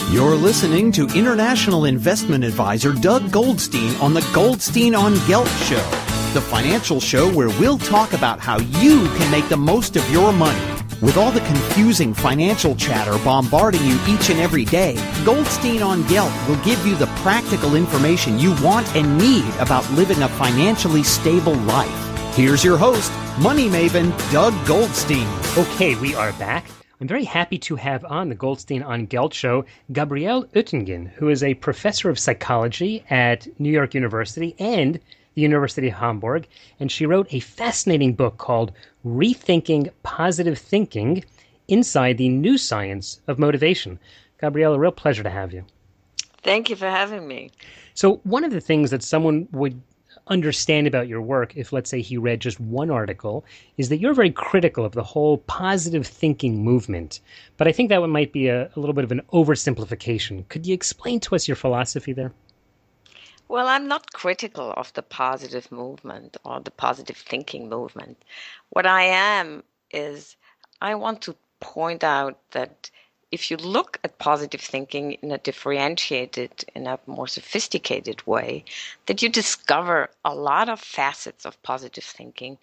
You're listening to international investment advisor Doug Goldstein on the Goldstein on Gelt show, the financial show where we'll talk about how you can make the most of your money. With all the confusing financial chatter bombarding you each and every day, Goldstein on Gelt will give you the practical information you want and need about living a financially stable life. Here's your host, money maven Doug Goldstein. Okay, we are back. I'm very happy to have on the Goldstein on Gelt show Gabriele Oettingen, who is a professor of psychology at New York University and the University of Hamburg, and she wrote a fascinating book called Rethinking Positive Thinking Inside the New Science of Motivation. Gabriele, a real pleasure to have you. Thank you for having me. So one of the things that someone would understand about your work, if let's say he read just one article, is that you're very critical of the whole positive thinking movement. But I think that one might be a little bit of an oversimplification. Could you explain to us your philosophy there? Well, I'm not critical of the positive movement or the positive thinking movement. What I am is I want to point out that if you look at positive thinking in a differentiated, in a more sophisticated way, that you discover a lot of facets of positive thinking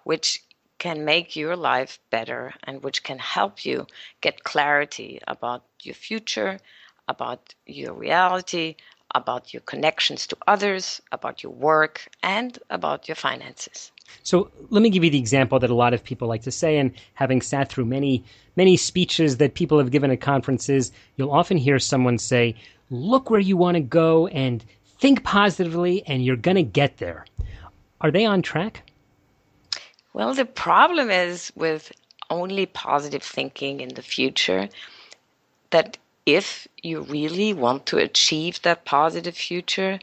which can make your life better and which can help you get clarity about your future, about your reality, about your connections to others, about your work, and about your finances. So let me give you the example that a lot of people like to say, and having sat through many speeches that people have given at conferences, you'll often hear someone say, look where you want to go and think positively and you're going to get there. Are they on track? Well, the problem is with only positive thinking in the future that if you really want to achieve that positive future,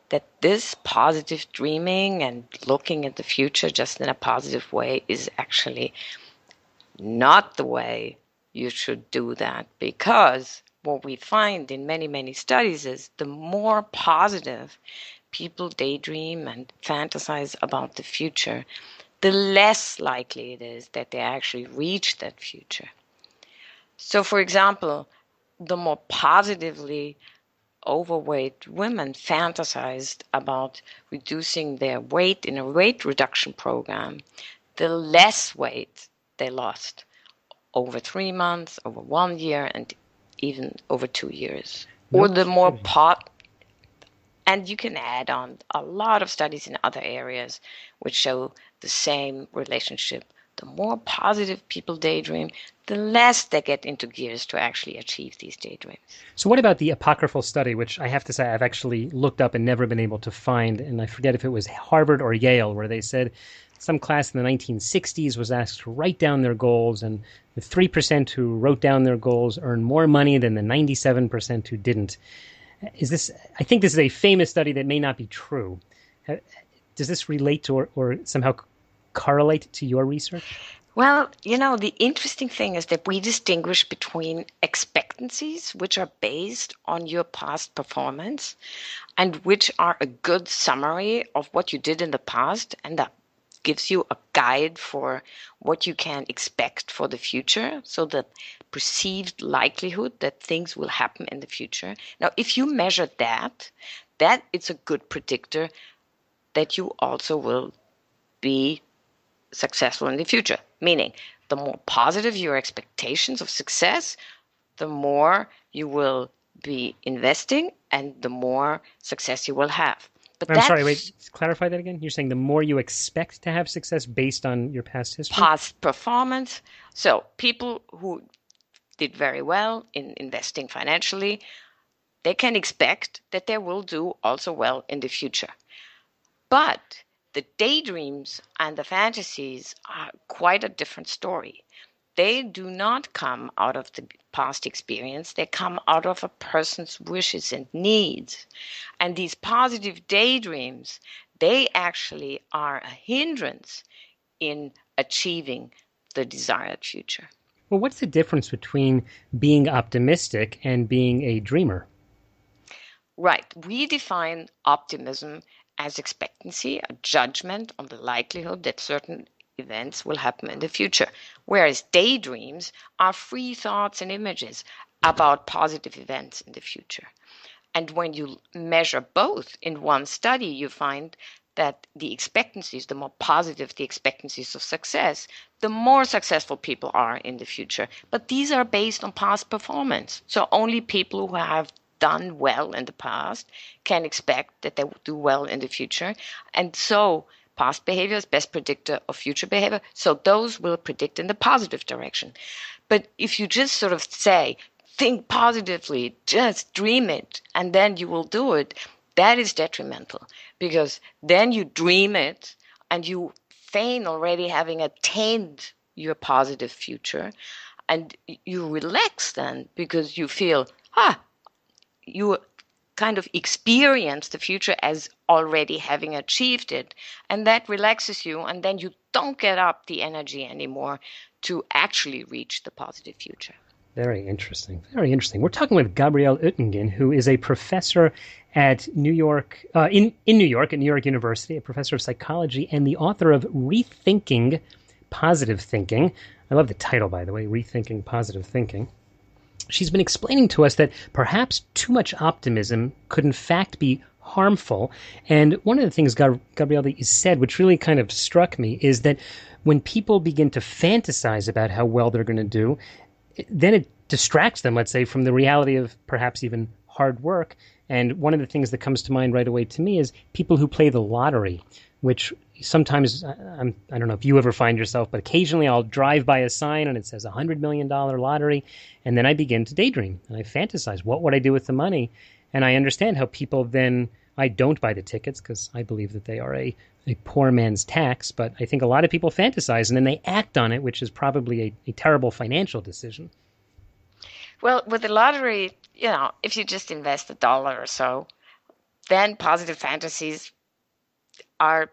that this positive dreaming and looking at the future just in a positive way is actually not the way you should do that. Because what we find in many, many studies is the more positive people daydream and fantasize about the future, the less likely it is that they actually reach that future. So, for example, the more positively overweight women fantasized about reducing their weight in a weight reduction program, the less weight they lost over 3 months, over 1 year, and even over 2 years. Or the more and you can add on a lot of studies in other areas which show the same relationship. The more positive people daydream, the less they get into gears to actually achieve these daydreams. So what about the apocryphal study, which I have to say I've actually looked up and never been able to find, and I forget if it was Harvard or Yale, where they said some class in the 1960s was asked to write down their goals, and the 3% who wrote down their goals earned more money than the 97% who didn't. I think this is a famous study that may not be true. Does this relate to or somehow correlate to your research? Well, the interesting thing is that we distinguish between expectancies, which are based on your past performance and which are a good summary of what you did in the past, and that gives you a guide for what you can expect for the future, so the perceived likelihood that things will happen in the future. Now, if you measure that it's a good predictor that you also will be successful in the future. Meaning, the more positive your expectations of success, the more you will be investing and the more success you will have. But I'm sorry, wait, clarify that again. You're saying the more you expect to have success based on your past history? Past performance. So people who did very well in investing financially, they can expect that they will do also well in the future. But the daydreams and the fantasies are quite a different story. They do not come out of the past experience. They come out of a person's wishes and needs. And these positive daydreams, they actually are a hindrance in achieving the desired future. Well, what's the difference between being optimistic and being a dreamer? Right. We define optimism as expectancy, a judgment on the likelihood that certain events will happen in the future, whereas daydreams are free thoughts and images, about positive events in the future. And when you measure both in one study, you find that the expectancies, the more positive the expectancies of success, the more successful people are in the future. But these are based on past performance. So only people who have done well in the past can expect that they will do well in the future. And so past behavior is best predictor of future behavior. So those will predict in the positive direction. But if you just sort of say, think positively, just dream it, and then you will do it, that is detrimental, because then you dream it and you feign already having attained your positive future, and you relax then because you feel, you kind of experience the future as already having achieved it, and that relaxes you, and then you don't get up the energy anymore to actually reach the positive future. Very interesting. Very interesting. We're talking with Gabriele Oettingen, who is a professor at New York, in New York, at New York University, a professor of psychology, and the author of Rethinking Positive Thinking. I love the title, by the way, Rethinking Positive Thinking. She's been explaining to us that perhaps too much optimism could in fact be harmful. And one of the things Gabriele has said, which really kind of struck me, is that when people begin to fantasize about how well they're going to do, then it distracts them, let's say, from the reality of perhaps even hard work. And one of the things that comes to mind right away to me is people who play the lottery, which sometimes, I don't know if you ever find yourself, but occasionally I'll drive by a sign and it says $100 million lottery. And then I begin to daydream and I fantasize, what would I do with the money? And I understand how people then, I don't buy the tickets because I believe that they are a poor man's tax, but I think a lot of people fantasize and then they act on it, which is probably a terrible financial decision. Well, with the lottery, if you just invest $1 or so, then positive fantasies are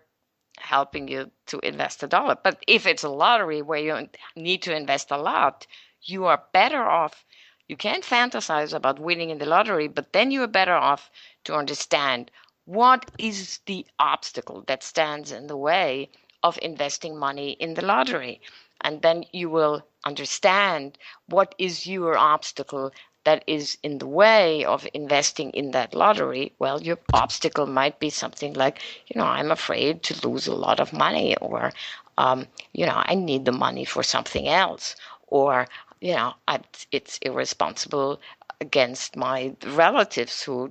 helping you to invest $1. But if it's a lottery where you need to invest a lot, you are better off. You can fantasize about winning in the lottery, but then you are better off to understand what is the obstacle that stands in the way of investing money in the lottery. And then you will understand what is your obstacle that is in the way of investing in that lottery. Well, your obstacle might be something like, I'm afraid to lose a lot of money, or, I need the money for something else, or, it's irresponsible against my relatives who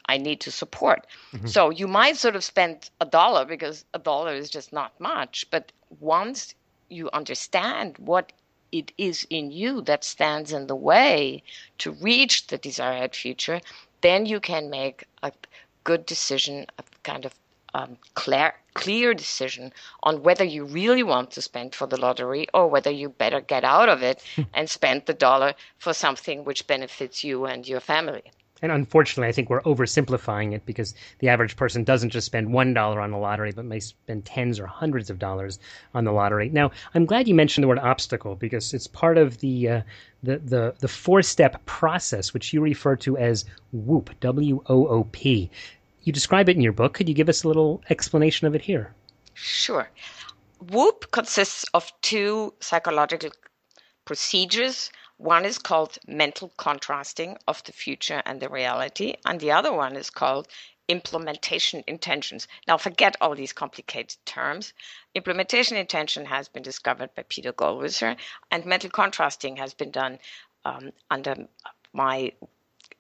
I need to support. Mm-hmm. So you might sort of spend $1 because $1 is just not much. But once you understand what it is in you that stands in the way to reach the desired future, then you can make a good decision, a kind of clear decision on whether you really want to spend for the lottery or whether you better get out of it and spend the $1 for something which benefits you and your family. And unfortunately, I think we're oversimplifying it because the average person doesn't just spend $1 on the lottery, but may spend tens or hundreds of dollars on the lottery. Now, I'm glad you mentioned the word obstacle because it's part of the four-step process, which you refer to as WOOP, W-O-O-P. You describe it in your book. Could you give us a little explanation of it here? Sure. WOOP consists of two psychological procedures. One is called mental contrasting of the future and the reality, and the other one is called implementation intentions. Now, forget all these complicated terms. Implementation intention has been discovered by Peter Goldstein, and mental contrasting has been done under my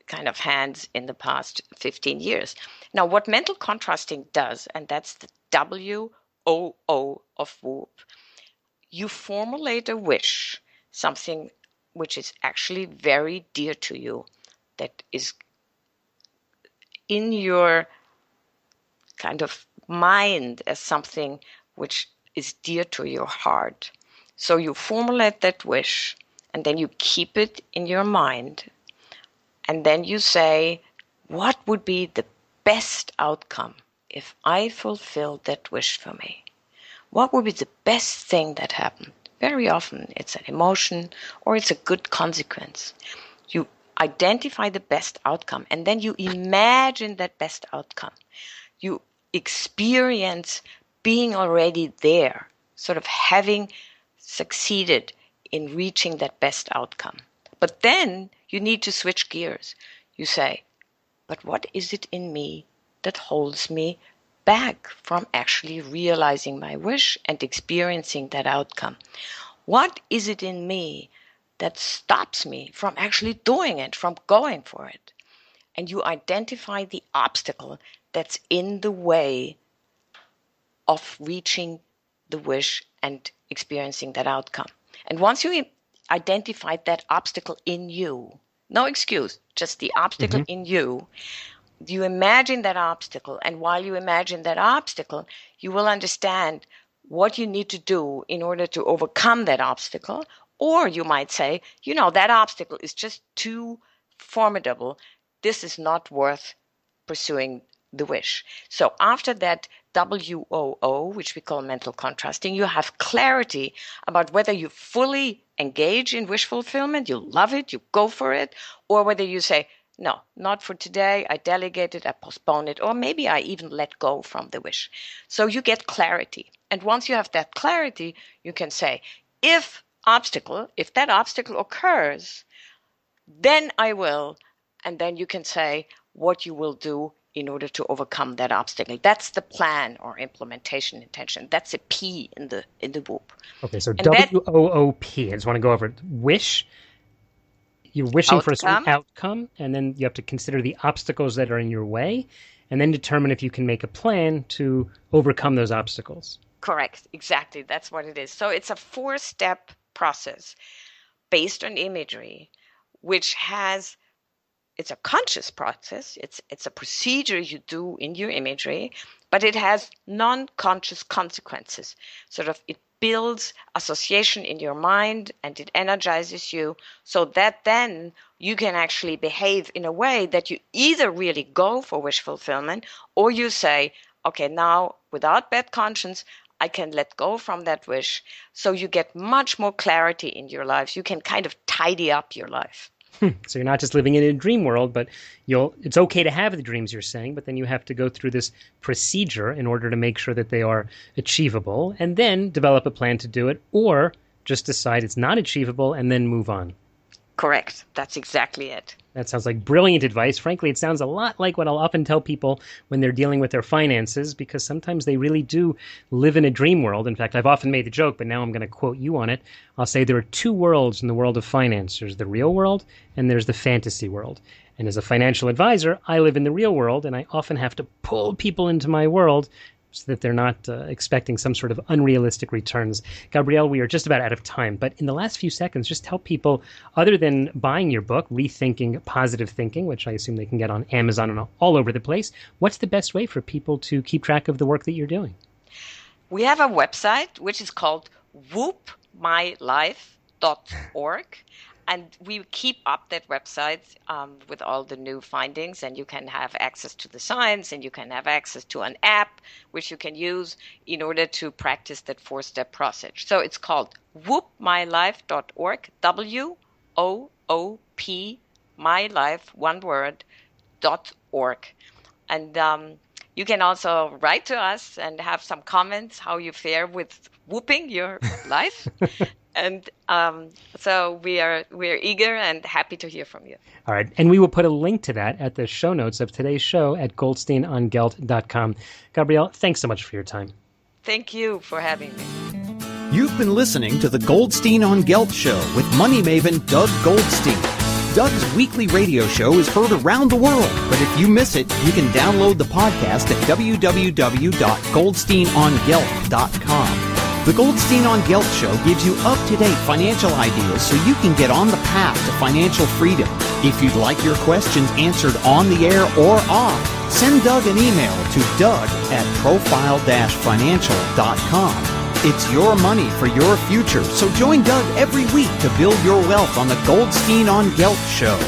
kind of hands in the past 15 years. Now, what mental contrasting does, and that's the W-O-O of WOOP, you formulate a wish, something which is actually very dear to you, that is in your kind of mind as something which is dear to your heart. So you formulate that wish, and then you keep it in your mind. And then you say, what would be the best outcome if I fulfilled that wish for me? What would be the best thing that happened? Very often it's an emotion or it's a good consequence. You identify the best outcome and then you imagine that best outcome. You experience being already there, sort of having succeeded in reaching that best outcome. But then you need to switch gears. You say, but what is it in me that holds me back from actually realizing my wish and experiencing that outcome? What is it in me that stops me from actually doing it, from going for it? And you identify the obstacle that's in the way of reaching the wish and experiencing that outcome. And once you identify that obstacle in you, no excuse, just the obstacle in you, you imagine that obstacle. And while you imagine that obstacle, you will understand what you need to do in order to overcome that obstacle. Or you might say, that obstacle is just too formidable. This is not worth pursuing the wish. So after that WOO, which we call mental contrasting, you have clarity about whether you fully engage in wish fulfillment, you love it, you go for it, or whether you say, no, not for today, I delegate it, I postpone it, or maybe I even let go from the wish. So you get clarity. And once you have that clarity, you can say, if that obstacle occurs, then I will. And then you can say what you will do in order to overcome that obstacle. That's the plan or implementation intention. That's a P in the WOOP. Okay, so WOOP. I just want to go over it. Wish. You're wishing for a certain outcome, and then you have to consider the obstacles that are in your way, and then determine if you can make a plan to overcome those obstacles. Correct. Exactly. That's what it is. So it's a 4-step process based on imagery, which it's a conscious process. It's a procedure you do in your imagery, but it has non-conscious consequences. It builds association in your mind and it energizes you so that then you can actually behave in a way that you either really go for wish fulfillment or you say, okay, now without bad conscience, I can let go from that wish. So you get much more clarity in your life. You can kind of tidy up your life. So you're not just living in a dream world, but it's okay to have the dreams you're saying, but then you have to go through this procedure in order to make sure that they are achievable and then develop a plan to do it, or just decide it's not achievable and then move on. Correct. That's exactly it. That sounds like brilliant advice. Frankly, it sounds a lot like what I'll often tell people when they're dealing with their finances, because sometimes they really do live in a dream world. In fact, I've often made the joke, but now I'm going to quote you on it. I'll say there are 2 worlds in the world of finance. There's the real world and there's the fantasy world. And as a financial advisor, I live in the real world, and I often have to pull people into my world so that they're not expecting some sort of unrealistic returns. Gabriele, we are just about out of time, but in the last few seconds, just tell people, other than buying your book, Rethinking Positive Thinking, which I assume they can get on Amazon and all over the place, what's the best way for people to keep track of the work that you're doing? We have a website, which is called whoopmylife.org. And we keep up that website with all the new findings, and you can have access to the science, and you can have access to an app which you can use in order to practice that 4-step process. So it's called whoopmylife.org, WOOP, my life, one word, .org. And you can also write to us and have some comments how you fare with whooping your life. And so we're eager and happy to hear from you. All right. And we will put a link to that at the show notes of today's show at goldsteinongelt.com. Gabriele, thanks so much for your time. Thank you for having me. You've been listening to the Goldstein on Gelt Show with money maven Doug Goldstein. Doug's weekly radio show is heard around the world, but if you miss it, you can download the podcast at www.goldsteinongelt.com. The Goldstein on Gelt Show gives you up-to-date financial ideas so you can get on the path to financial freedom. If you'd like your questions answered on the air or off, send Doug an email to doug@profile-financial.com. It's your money for your future, so join Doug every week to build your wealth on the Goldstein on Gelt Show.